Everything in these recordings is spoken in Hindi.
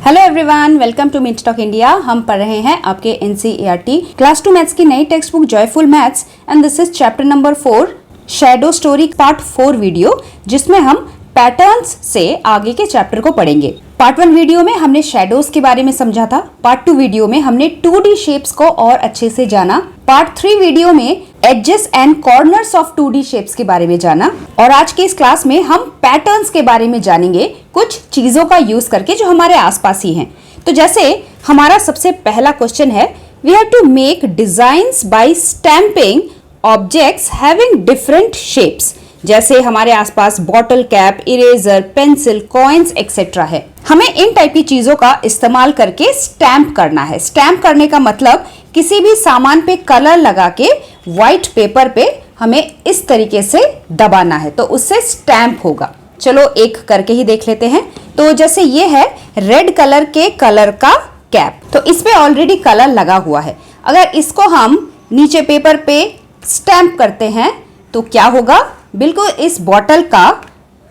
Hello everyone, welcome to Mint Talk India. हम पढ़ रहे हैं आपके एनसीईआरटी क्लास 2 मैथ्स की नई text book joyful maths and this is chapter number 4 shadow story part 4 video, जिसमें हम पैटर्न्स से आगे के चैप्टर को पढ़ेंगे। पार्ट 1 वीडियो में हमने शैडोज के बारे में समझा था। पार्ट 2 वीडियो में हमने 2D शेप्स को और अच्छे से जाना। पार्ट 3 वीडियो में edges and corners of 2D shapes के बारे में जाना। और आज के इस क्लास में हम पैटर्न्स के बारे में जानेंगे, कुछ चीजों का यूज करके जो हमारे आसपास ही हैं। तो जैसे हमारा सबसे पहला क्वेश्चन है, we have to make designs by stamping objects having different shapes. जैसे हमारे आसपास bottle cap, eraser, pencil, coins etcetera है। हमें इन टाइप की चीजों का इस्तेमाल करके स्टैंप करना है। स्टैंप करने का मतलब किसी भी सामान पे कलर लगा के व्हाइट पेपर पे हमें इस तरीके से दबाना है, तो उससे स्टैंप होगा। चलो एक करके ही देख लेते हैं। तो जैसे ये है रेड कलर के कलर का कैप, तो इस पे ऑलरेडी कलर लगा हुआ है। अगर इसको हम नीचे पेपर पे स्टैंप करते हैं तो क्या होगा, बिल्कुल इस बॉटल का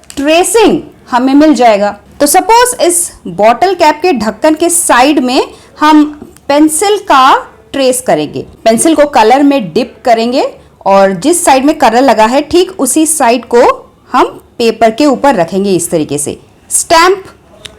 ट्रेसिंग हमें मिल जाएगा। तो सपोज इस बॉटल कैप के ढक्कन के साइड में हम पेंसिल का ट्रेस करेंगे। पेंसिल को कलर में डिप करेंगे और जिस साइड में कलर लगा है ठीक उसी साइड को हम पेपर के ऊपर रखेंगे इस तरीके से स्टैंप,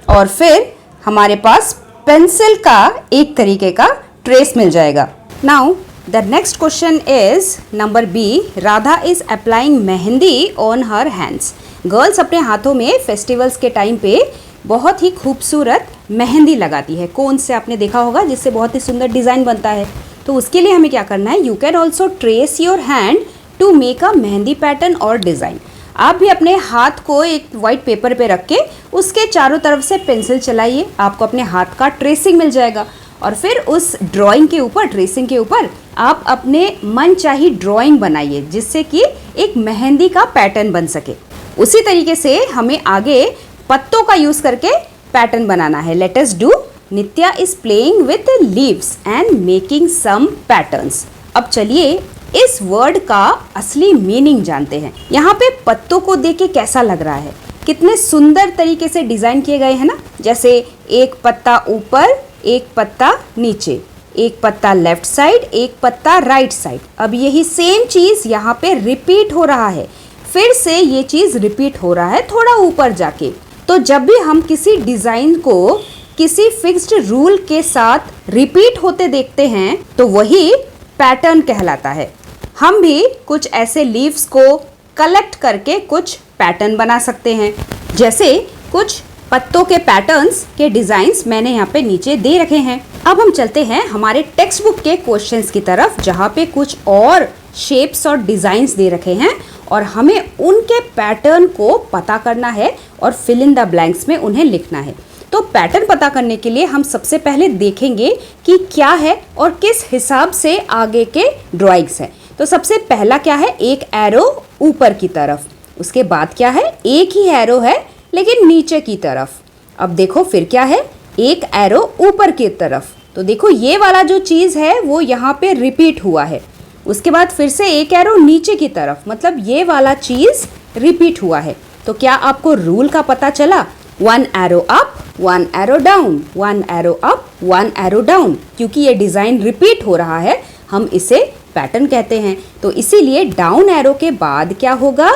और फिर हमारे पास पेंसिल का एक तरीके का ट्रेस मिल जाएगा। Now the next question is number b, Radha is applying mehndi on her hands. Girls अपने हाथों में फेस्टिवल्स के टाइम पे बहुत ही खूबसूरत मेहंदी लगाती है। कोन से आपने देखा होगा, जिससे बहुत ही सुंदर डिजाइन बनता है। तो उसके लिए हमें क्या करना है, you can also trace your hand to make a mehndi pattern और डिजाइन। आप भी अपने हाथ को एक वाइट पेपर पे रख के उसके चारों तरफ से पेंसिल चलाइए, आपको अपने हाथ का ट्रेसिंग मिल जाएगा। और फिर उस ड्राइंग के ऊपर, ट्रेसिंग के ऊपर आप अपने मन चाही ड्राइंग बनाइए, जिससे कि एक मेहंदी का पैटर्न बन सके। उसी तरीके से हमें आगे पत्तों का यूज करके पैटर्न बनाना है। Let us do. Nitya is playing with leaves and making some patterns. अब चलिए इस वर्ड का असली मीनिंग जानते हैं। यहाँ पे पत्तों को देख के कैसा लग रहा है, कितने सुंदर तरीके से डिजाइन किए गए हैं ना। जैसे एक पत्ता ऊपर, एक पत्ता नीचे, एक पत्ता लेफ्ट साइड, एक पत्ता राइट साइड। अब यही सेम चीज यहाँ पे रिपीट हो रहा है, फिर से ये चीज रिपीट हो रहा है थोड़ा ऊपर जाके। तो जब भी हम किसी डिजाइन को किसी फिक्स्ड रूल के साथ रिपीट होते देखते हैं तो वही पैटर्न कहलाता है। हम भी कुछ ऐसे लीव्स को कलेक्ट करके कुछ पैटर्न बना सकते हैं। जैसे कुछ पत्तों के पैटर्न्स के डिजाइन्स मैंने यहाँ पे नीचे दे रखे हैं। अब हम चलते हैं हमारे टेक्स्ट बुक के क्वेश्चंस की तरफ, जहाँ पे कुछ और शेप्स और डिजाइन्स दे रखे हैं और हमें उनके पैटर्न को पता करना है और फिल इन द ब्लैंक्स में उन्हें लिखना है। तो पैटर्न पता करने के लिए हम सबसे पहले देखेंगे कि क्या है और किस हिसाब से आगे के ड्राइंग्स हैं। तो सबसे पहला क्या है, एक एरो ऊपर की तरफ। उसके बाद क्या है, एक ही एरो है लेकिन नीचे की तरफ। अब देखो फिर क्या है, एक एरो ऊपर की तरफ। तो देखो ये वाला जो चीज़ है वो यहाँ पे रिपीट हुआ है। उसके बाद फिर से एक एरो नीचे की तरफ, मतलब ये वाला चीज़ रिपीट हुआ है। तो क्या आपको रूल का पता चला, 1 arrow up, 1 arrow down, 1 arrow up, 1 arrow down. क्योंकि ये डिज़ाइन रिपीट हो रहा है हम इसे पैटर्न कहते हैं। तो इसीलिए डाउन एरो के बाद क्या होगा,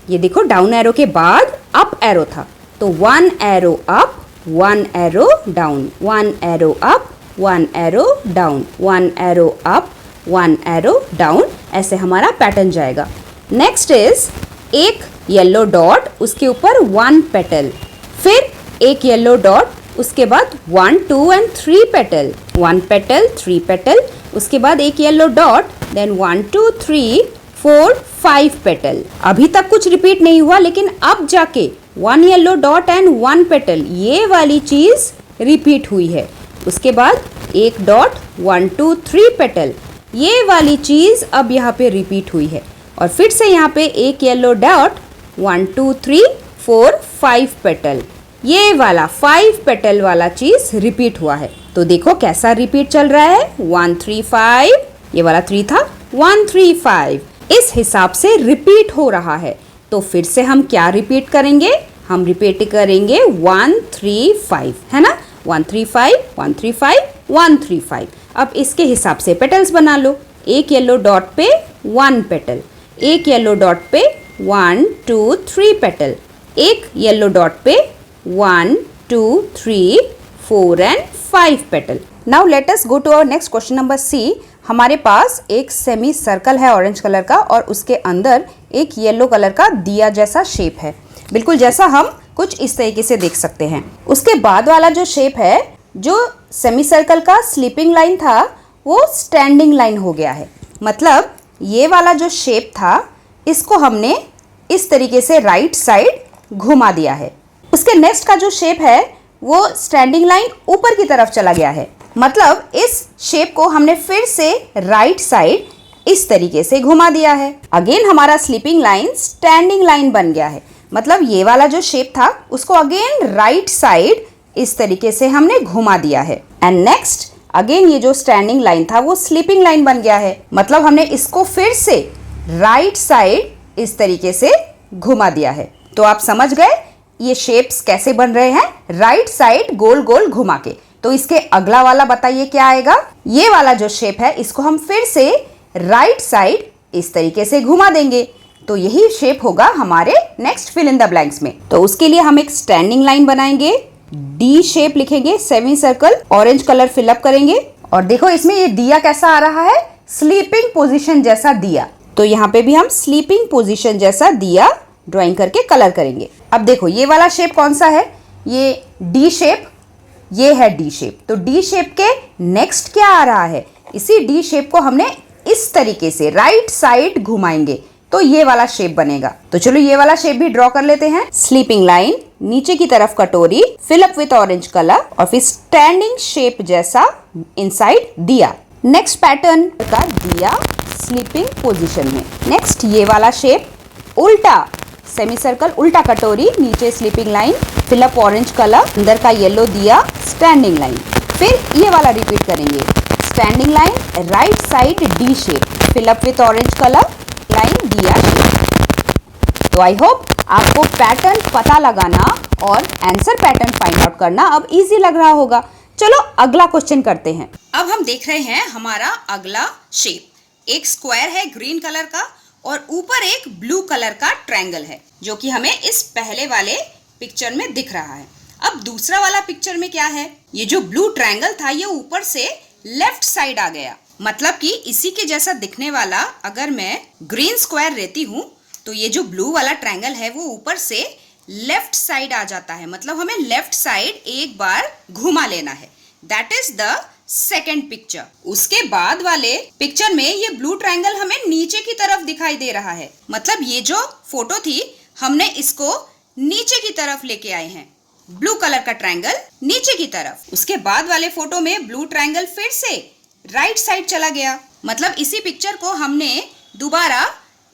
ये देखो डाउन एरो के बाद अप एरो था, तो 1 arrow up, 1 arrow down, 1 arrow up, 1 arrow down, 1 arrow up, 1 arrow down, ऐसे हमारा पैटर्न जाएगा। नेक्स्ट इज एक येलो डॉट, उसके ऊपर 1 पेटल, फिर एक येलो डॉट, उसके बाद 1, 2 एंड 3 पेटल, 1 पेटल, 3 पेटल, उसके बाद एक येलो डॉट, देन 1, 2, 3, 4, 5 पेटल। अभी तक कुछ रिपीट नहीं हुआ, लेकिन अब जाके 1 येलो डॉट एंड 1 पेटल, ये वाली चीज रिपीट हुई है। उसके बाद एक डॉट, 1, 2, 3 पेटल, ये वाली चीज अब यहाँ पे रिपीट हुई है। और फिर से यहाँ पे एक येलो डॉट, 1, 2, 3, 4, 5 पेटल, ये वाला 5 पेटल वाला चीज रिपीट हुआ है। तो देखो कैसा रिपीट चल रहा है, 1, 3, 5, ये वाला 3 था, 1, 3, 5, इस हिसाब से रिपीट हो रहा है। तो फिर से हम क्या रिपीट करेंगे, हम रिपीट करेंगे 1, 3, 5, है ना। 135, 135, 135। अब इसके हिसाब से पेटल्स बना लो। एक येलो डॉट पे 1 पेटल, एक येलो डॉट पे 1, 2, 3 पेटल, एक येलो डॉट पे 1, 2, 3, 4 and 5 petal. Now let us go to our next question number c. हमारे पास एक सेमी सर्कल है ऑरेंज कलर का और उसके अंदर एक येलो कलर का दिया जैसा शेप है, बिल्कुल जैसा हम कुछ इस तरीके से देख सकते हैं। उसके बाद वाला जो शेप है, जो सेमी सर्कल का स्लीपिंग लाइन था वो स्टैंडिंग लाइन हो गया है। मतलब ये वाला जो शेप था इसको हमने इस तरीके से राइट साइड घुमा दिया है। उसके नेक्स्ट का जो शेप है वो स्टैंडिंग लाइन ऊपर की तरफ चला गया है। मतलब इस शेप को हमने फिर से राइट साइड इस तरीके से घुमा दिया है। अगेन हमारा स्लीपिंग लाइन स्टैंडिंग लाइन बन गया है। मतलब ये वाला जो शेप था उसको अगेन राइट साइड इस तरीके से हमने घुमा दिया है। एंड नेक्स्ट अगेन ये जो स्टैंडिंग लाइन था वो स्लीपिंग लाइन बन गया है। मतलब हमने इसको फिर से राइट साइड इस तरीके से घुमा दिया है। तो आप समझ गए ये शेप्स कैसे बन रहे हैं, राइट साइड गोल गोल घुमा के। तो इसके अगला वाला बताइए क्या आएगा। ये वाला जो शेप है इसको हम फिर से राइट साइड इस तरीके से घुमा देंगे। तो यही शेप होगा हमारे next fill in the blanks में। तो उसके लिए हम एक स्टैंडिंग लाइन बनाएंगे, डी शेप लिखेंगे, semi circle, orange colour fill up करेंगे। और देखो इसमें ये दिया कैसा आ रहा है, स्लीपिंग पोजीशन जैसा दिया। तो यहाँ पे भी हम स्लीपिंग पोजीशन जैसा दिया ड्राइंग करके कलर करेंगे। अब देखो ये वाला शेप कौन सा है, ये डी शेप, ये है डी शेप। तो डी शेप के नेक्स्ट क्या आ रहा है, इसी डी शेप को हमने इस तरीके से राइट साइड घुमाएंगे तो ये वाला शेप बनेगा। तो चलो ये वाला शेप भी ड्रॉ कर लेते हैं। स्लीपिंग लाइन, नीचे की तरफ कटोरी, fill up with orange colour और फिर स्टैंडिंग शेप जैसा इनसाइड दिया। नेक्स्ट पैटर्न का दिया स्लीपिंग पोजीशन में। नेक्स्ट ये वाला शेप उल्टा सेमी सर्कल, उल्टा कटोरी, नीचे sleeping line, fill up orange colour, अंदर का येलो दिया, स्टैंडिंग लाइन। फिर ये वाला रिपीट करेंगे, standing line, right side D shape, fill up with orange colour, line दिया शेप। तो आई होप आपको पैटर्न पता लगाना और आंसर पैटर्न फाइंड आउट करना अब इजी लग रहा होगा। चलो अगला क्वेश्चन करते हैं। अब हम देख रहे हैं हमारा अगला शेप। एक स्क्वायर है ग्रीन कलर का और ऊपर एक ब्लू कलर का ट्रायंगल है, जो कि हमें इस पहले वाले पिक्चर में दिख रहा है। अब दूसरा वाला पिक्चर में क्या है, ये जो ब्लू ट्रायंगल था ये ऊपर से लेफ्ट साइड आ गया। मतलब कि इसी के जैसा दिखने वाला अगर मैं ग्रीन स्क्वायर रहती हूँ तो ये जो ब्लू वाला ट्रायंगल है वो ऊपर से लेफ्ट साइड आ जाता है। मतलब हमें लेफ्ट साइड एक बार घुमा लेना है। That is the second picture. उसके बाद वाले पिक्चर में ये ब्लू ट्रायंगल हमें नीचे की तरफ दिखाई दे रहा है। मतलब ये जो फोटो थी हमने इसको नीचे की तरफ लेके आए हैं, ब्लू कलर का ट्रायंगल नीचे की तरफ। उसके बाद वाले फोटो में ब्लू ट्रायंगल फिर से राइट साइड चला गया। मतलब इसी पिक्चर को हमने दोबारा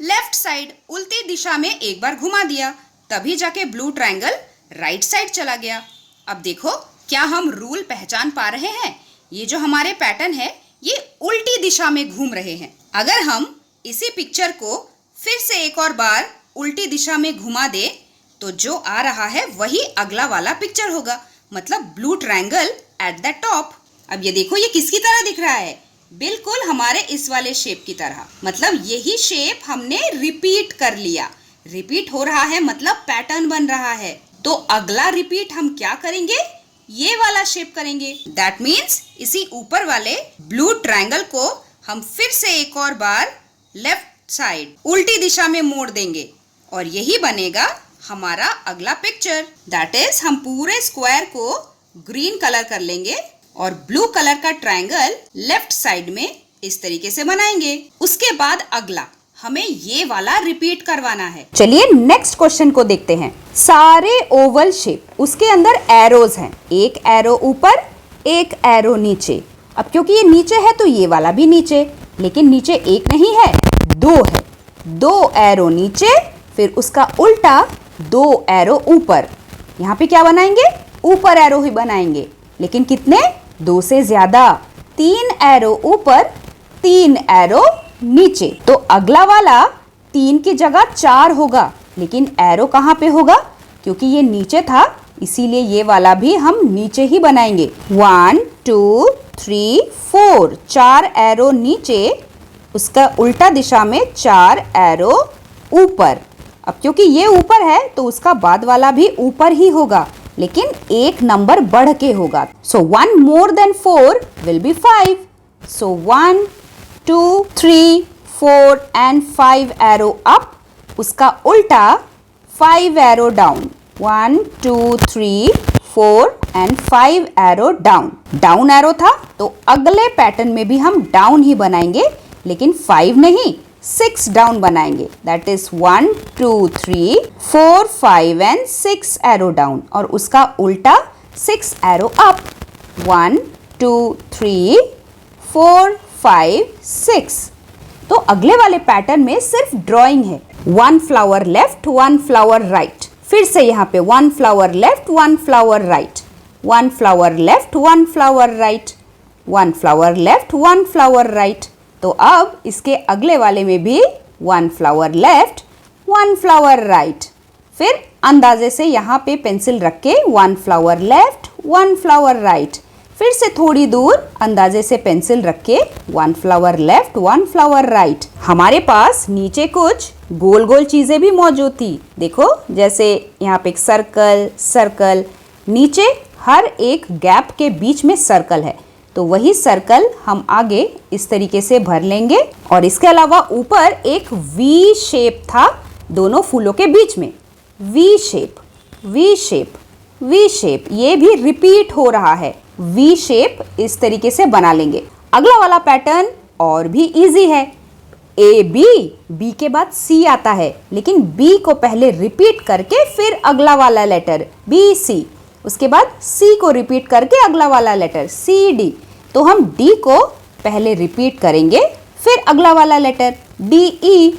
लेफ्ट साइड उल्टी दिशा में एक बार घुमा दिया, तभी जाके ब्लू ट्रायंगल राइट साइड चला गया। अब देखो क्या हम रूल पहचान पा रहे हैं। ये जो हमारे पैटर्न है ये उल्टी दिशा में घूम रहे हैं। अगर हम इसी पिक्चर को फिर से एक और बार उल्टी दिशा में घुमा दे तो जो आ रहा है वही अगला वाला पिक्चर होगा। मतलब blue triangle at the top. अब ये देखो ये किसकी तरह दिख रहा है, बिल्कुल हमारे इस वाले शेप की तरह। मतलब यही शेप हमने रिपीट कर लिया। रिपीट हो रहा है मतलब पैटर्न बन रहा है। तो अगला रिपीट हम क्या करेंगे, ये वाला शेप करेंगे। दैट मीन्स इसी ऊपर वाले ब्लू ट्रायंगल को हम फिर से एक और बार लेफ्ट साइड उल्टी दिशा में मोड़ देंगे और यही बनेगा हमारा अगला पिक्चर। दैट इज हम पूरे स्क्वायर को ग्रीन कलर कर लेंगे और ब्लू कलर का ट्रायंगल लेफ्ट साइड में इस तरीके से बनाएंगे। उसके बाद अगला हमें ये वाला रिपीट करवाना है। चलिए नेक्स्ट क्वेश्चन को देखते हैं। सारे ओवल शेप, उसके अंदर एरोज हैं, एक एरो ऊपर एक एरो नीचे। अब क्योंकि ये नीचे है तो ये वाला भी नीचे, लेकिन नीचे एक नहीं है दो है। दो एरो नीचे, फिर उसका उल्टा दो एरो ऊपर। यहाँ पे क्या बनाएंगे, ऊपर एरो ही बनाएंगे, लेकिन कितने, दो से ज्यादा। तीन एरो ऊपर तीन एरो नीचे। तो अगला वाला तीन की जगह चार होगा, लेकिन एरो कहाँ पे होगा, क्योंकि ये नीचे था इसीलिए ये वाला भी हम नीचे ही बनाएंगे। 1 2 3 4 4 एरो नीचे, उसका उल्टा दिशा में 4 एरो ऊपर। अब क्योंकि ये ऊपर है तो उसका बाद वाला भी ऊपर ही होगा, लेकिन एक नंबर बढ़ के होगा। सो 1 more than 4 will be 5. So 1 2 3 4 and 5 arrow up, उसका उल्टा 5 arrow down। 1 2 3 4 and 5 arrow down। Down arrow था तो अगले पैटर्न में भी हम डाउन ही बनाएंगे, लेकिन 5 नहीं 6 डाउन बनाएंगे। That is 1 2 3 4 5 and 6 arrow down, और उसका उल्टा 6 एरो अप। 1 2 3 4 5 6। तो अगले वाले पैटर्न में सिर्फ ड्राइंग है। 1 फ्लावर लेफ्ट 1 फ्लावर राइट। फिर से यहाँ पे 1 flower left 1 flower right, 1 flower left 1 flower right, 1 flower left 1 flower right. तो अब इसके अगले वाले में भी 1 फ्लावर लेफ्ट 1 फ्लावर राइट। फिर अंदाजे से यहाँ पे पेंसिल रख के 1 फ्लावर लेफ्ट 1 फ्लावर राइट। फिर से थोड़ी दूर अंदाजे से पेंसिल रख के 1 फ्लावर लेफ्ट 1 फ्लावर राइट। हमारे पास नीचे कुछ गोल गोल चीजें भी मौजूद थी। देखो, जैसे यहाँ पे एक सर्कल सर्कल, नीचे हर एक गैप के बीच में सर्कल है, तो वही सर्कल हम आगे इस तरीके से भर लेंगे। और इसके अलावा ऊपर एक वी शेप था दोनों फूलों के बीच में। V shape V shape V shape, ये भी रिपीट हो रहा है। वी शेप इस तरीके से बना लेंगे। अगला वाला पैटर्न और भी इजी है। ए बी, बी के बाद सी आता है, लेकिन बी को पहले रिपीट करके फिर अगला वाला लेटर बी सी, उसके बाद सी को रिपीट करके अगला वाला लेटर सी डी। तो हम डी को पहले रिपीट करेंगे, फिर अगला वाला लेटर डी ई,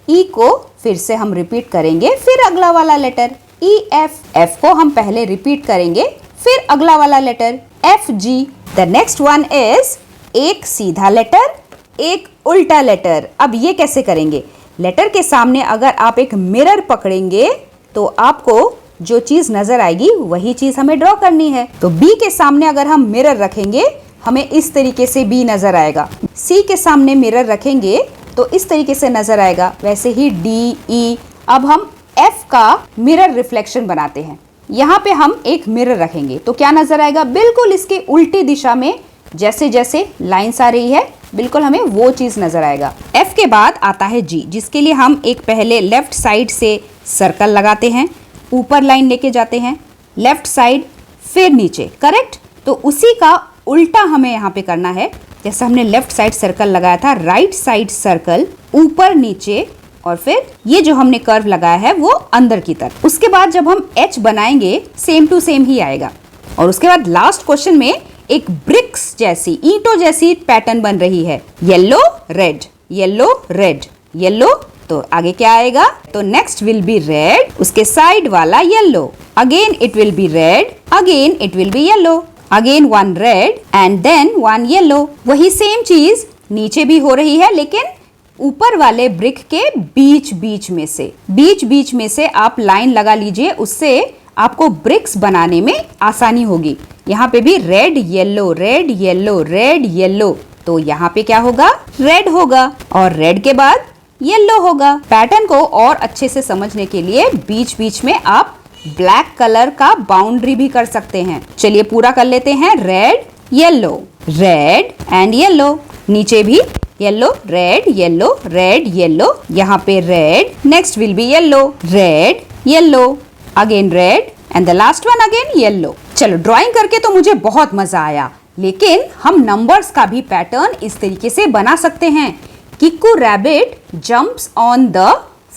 ई को फिर से हम रिपीट करेंगे, फिर अगला वाला लेटर ई एफ, एफ को हम पहले रिपीट करेंगे, फिर अगला वाला letter F G. The next one is एक सीधा लेटर एक उल्टा लेटर। अब ये कैसे करेंगे? लेटर के सामने अगर आप एक मिरर पकड़ेंगे तो आपको जो चीज नजर आएगी वही चीज हमें ड्रॉ करनी है। तो बी के सामने अगर हम मिरर रखेंगे हमें इस तरीके से बी नजर आएगा। सी के सामने मिरर रखेंगे तो इस तरीके से नजर आएगा। वैसे ही डी ई। अब हम एफ का मिरर रिफ्लेक्शन बनाते हैं। यहाँ पे हम एक मिरर रखेंगे तो क्या नजर आएगा? बिल्कुल इसके उल्टी दिशा में जैसे जैसे लाइंस आ रही है बिल्कुल हमें वो चीज नजर आएगा। एफ के बाद आता है जी, जिसके लिए हम एक पहले लेफ्ट साइड से सर्कल लगाते हैं, ऊपर लाइन लेके जाते हैं, लेफ्ट साइड फिर नीचे। करेक्ट? तो उसी का उल्टा हमें यहाँ पे करना है। जैसे हमने लेफ्ट साइड सर्कल लगाया था, राइट साइड सर्कल ऊपर नीचे, और फिर ये जो हमने कर्व लगाया है वो अंदर की तरफ। उसके बाद जब हम एच बनाएंगे सेम टू सेम ही आएगा। और उसके बाद लास्ट क्वेश्चन में एक ब्रिक्स जैसी, ईंटों जैसी पैटर्न बन रही है। Yellow red yellow red yellow. तो आगे क्या आएगा? तो नेक्स्ट विल बी रेड, उसके साइड वाला yellow, again it will be red, again it will be yellow, again one red and then one yellow. वही सेम चीज नीचे भी हो रही है, लेकिन ऊपर वाले ब्रिक के बीच बीच में से आप लाइन लगा लीजिए, उससे आपको ब्रिक्स बनाने में आसानी होगी। यहाँ पे भी red yellow red yellow red yellow, तो यहाँ पे क्या होगा? रेड होगा, और रेड के बाद येलो होगा। पैटर्न को और अच्छे से समझने के लिए बीच बीच में आप ब्लैक कलर का बाउंड्री भी कर सकते हैं। चलिए पूरा कर लेते हैं। Red yellow red and yellow, नीचे भी yellow red yellow red yellow, यहाँ पे red, next will be yellow red yellow, again red and the last one again yellow. चलो ड्राइंग करके तो मुझे बहुत मजा आया, लेकिन हम नंबर्स का भी पैटर्न इस तरीके से बना सकते हैं। Kikku rabbit jumps on the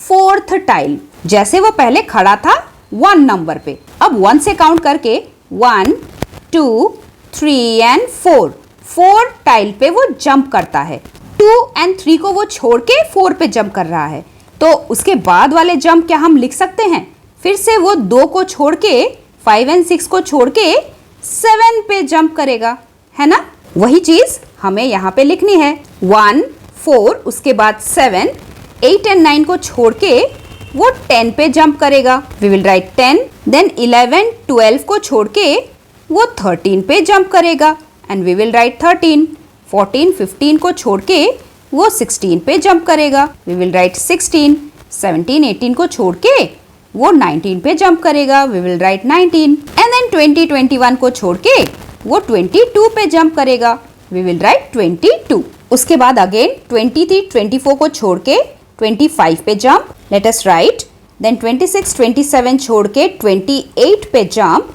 4th tile. जैसे वो पहले खड़ा था 1 नंबर पे, अब 1 से काउंट करके 1 2 3 एंड 4 4 टाइल पे वो जंप करता है। 2 एंड 3 को वो छोड़ के 4 पे जंप कर रहा है, तो उसके बाद वाले जंप क्या हम लिख सकते हैं? फिर से वो 2 को छोड़ के 5 एंड 6 को छोड़ के 7 पे जंप करेगा, है ना? वही चीज हमें यहाँ पे लिखनी है। 1 4, उसके बाद 7 8 एंड 9 को छोड़ के वो 10 पे जंप करेगा। वी विल राइट 10, देन 11 12 को छोड़ के वो 13 पे जंप करेगा एंड वी विल राइट 13। 14 15 को छोड़ के वो 16 पे जंप करेगा, वी विल राइट 16। 17 18 को छोड़ के वो 19 पे जंप करेगा, we will write 19। And then 20 21 को छोड़ के वो 22 पे जंप करेगा, वी विल राइट 22। उसके बाद अगेन 23 24 को छोड़ के 25 पे jump, let us write. Then 26 27 छोड़ के 28 पे jump,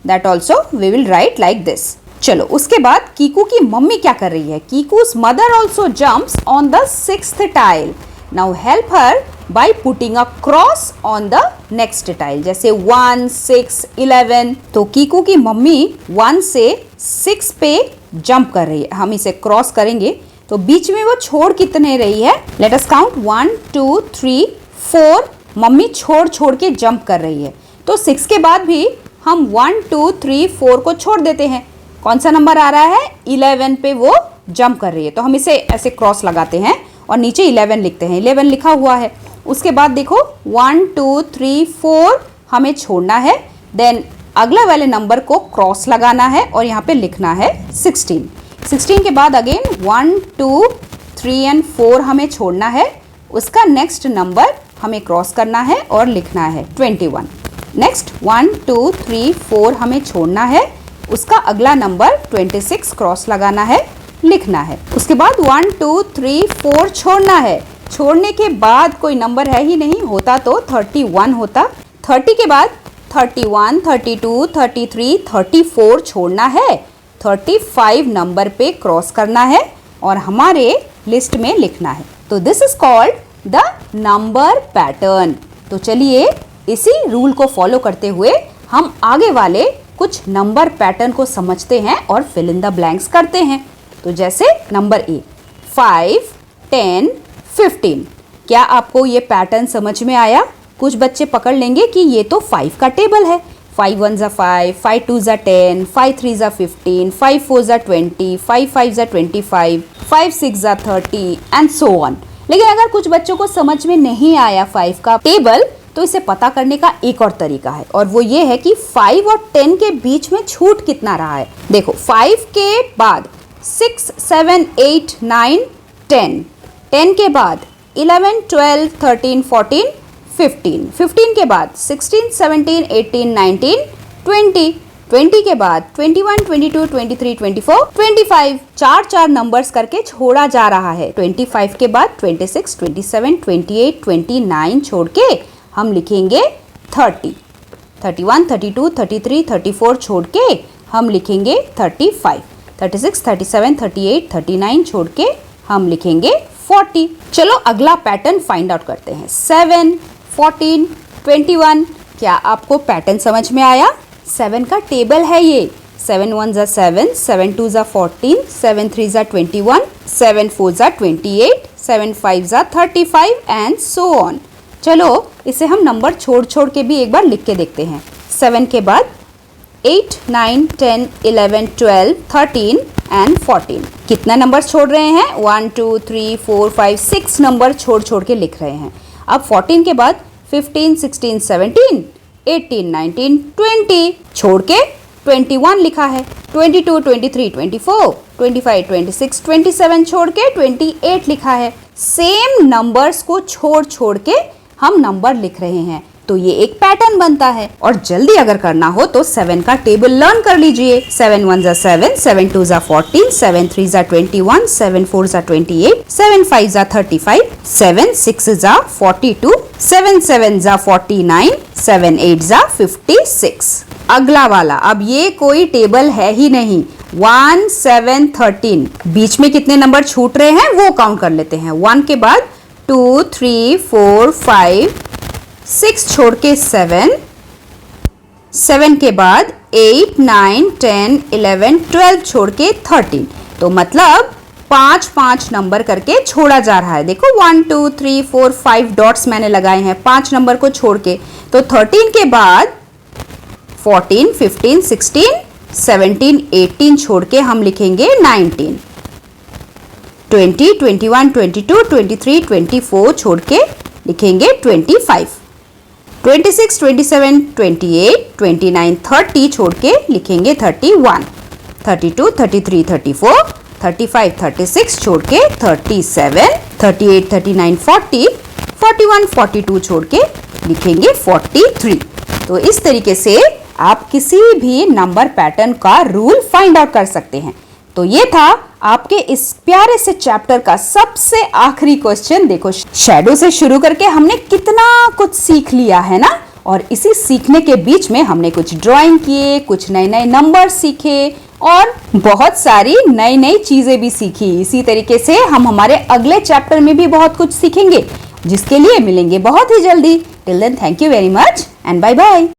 that also we will write like this. चलो उसके बाद कीकू की मम्मी क्या कर रही है, Kiku's mother also jumps on the 6th tile. Now help her by putting a cross on the next tile, जैसे 1 6 11। तो कीकू की मम्मी 1 से 6 पे जंप कर रही है, हम इसे क्रॉस करेंगे तो बीच में वो छोड़ कितने रही है, लेट अस काउंट 1 2 3 4। मम्मी छोड़ के जंप कर रही है, तो 6 के बाद भी हम 1 2 3 4 को छोड़ देते हैं। कौन सा नंबर आ रहा है, 11 पे वो जंप कर रही है, तो हम इसे ऐसे क्रॉस लगाते हैं और नीचे 11 लिखते हैं, 11 लिखा हुआ है। उसके बाद देखो 1 2 3 4 हमें छोड़ना है, देन अगला वाले नंबर को क्रॉस लगाना है और यहाँ पे लिखना है 16। 16 के बाद अगेन 1 2 3 एंड 4 हमें छोड़ना है, उसका नेक्स्ट नंबर हमें क्रॉस करना है और लिखना है 21। नेक्स्ट 1 2 3 4 हमें छोड़ना है, उसका अगला नंबर 26 क्रॉस लगाना है, लिखना है। उसके बाद 1 2 3 4 छोड़ना है, छोड़ने के बाद कोई नंबर है ही नहीं, होता तो 31 होता। 30 के बाद 31 32 33 34 छोड़ना है, 35 नंबर पे क्रॉस करना है और हमारे लिस्ट में लिखना है। तो this is called the number pattern. तो चलिए इसी रूल को फॉलो करते हुए हम आगे वाले कुछ नंबर पैटर्न को समझते हैं और फिल इन द ब्लैंक्स करते हैं। तो जैसे नंबर ए 5 10 15। क्या आपको ये पैटर्न समझ में आया? कुछ बच्चे पकड़ लेंगे कि ये तो 5 का टेबल है, 5 1 जा 5, 5 2 जा 10, 5 3 जा 15, 5 4 जा 20, 5 5 जा 25, 5 6 जा 30 एंड सो ऑन। लेकिन अगर कुछ बच्चों को समझ में नहीं आया 5 का टेबल, तो इसे पता करने का एक और तरीका है और वो ये है कि 5 और 10 के बीच में छूट कितना रहा है। देखो 5 के बाद 6 7 8 9 10, 10 के बाद 11 12 13 14 15, 15 के बाद 16 17 18 19 20, 20 के बाद 21 22 23 24 25। चार चार नंबर्स करके छोड़ा जा रहा है। 25 के बाद 26 27 28 29 छोड़ के हम लिखेंगे 30। 31 32 33 34 छोड़ के हम लिखेंगे 35। 36 37 38 39 छोड़ के हम लिखेंगे 40। चलो अगला पैटर्न फाइंड आउट करते हैं। 7 14 21। क्या आपको पैटर्न समझ में आया? 7 का टेबल है ये। 7 1 जा 7, 7 2 जा 14, 7 3 जा 21, 7 4 जा 28, 7 5 जा 35 एंड सो ऑन। चलो इसे हम नंबर छोड़ के भी एक बार लिख के देखते हैं। 7 के बाद 8 9 10 11 12 13 एंड 14। कितना नंबर छोड़ रहे हैं? 1 2 3 4 5 6 नंबर छोड़ के लिख रहे हैं। अब 14 के बाद 15 16 17 18 19 20 छोड़ के 21 लिखा है। 22 23 24 25 26 27 छोड़ के 28 लिखा है। सेम नंबर्स को छोड़ के हम नंबर लिख रहे हैं, तो ये एक पैटर्न बनता है। और जल्दी अगर करना हो तो 7 का टेबल लर्न कर लीजिए। 7 1 जा 7, 7 2 जा 14, 7 3 जा 21, 7 4 जा 28, 7 5 जा 35, 7 6 जा 42, 7 7 जा 49, 7 8 जा 56। अगला वाला, अब ये कोई टेबल है ही नहीं। 1 7 13, बीच में कितने नंबर छूट रहे हैं वो काउंट कर लेते हैं। 1 के बाद 2 3 4 5 6 छोड़ के 7, 7 के बाद 8 9 10 11 12 छोड़ के 13। तो मतलब 5 5 नंबर करके छोड़ा जा रहा है। देखो 1 2 3 4 5 डॉट्स मैंने लगाए हैं 5 नंबर को छोड़ के। तो 13 के बाद 14 15 16 17 18 छोड़ के हम लिखेंगे 19। 20 21 22 23 24 छोड़ के लिखेंगे 25। 26, 27, 28, 29, 30 छोड़ के लिखेंगे 31, 32, 33, 34, 35, 36 छोड़ के 37, 38, 39, 40, 41, 42 छोड़ के लिखेंगे 43। तो इस तरीके से आप किसी भी नंबर पैटर्न का रूल फाइंड आउट कर सकते हैं। तो ये था आपके इस प्यारे से चैप्टर का सबसे आखिरी क्वेश्चन। देखो, शैडो से शुरू करके हमने कितना कुछ सीख लिया है ना, और इसी सीखने के बीच में हमने कुछ ड्राइंग किए, कुछ नए नए नंबर सीखे और बहुत सारी नई नई चीजें भी सीखी। इसी तरीके से हम हमारे अगले चैप्टर में भी बहुत कुछ सीखेंगे, जिसके लिए मिलेंगे बहुत ही जल्दी। Till then, thank you very much and bye bye.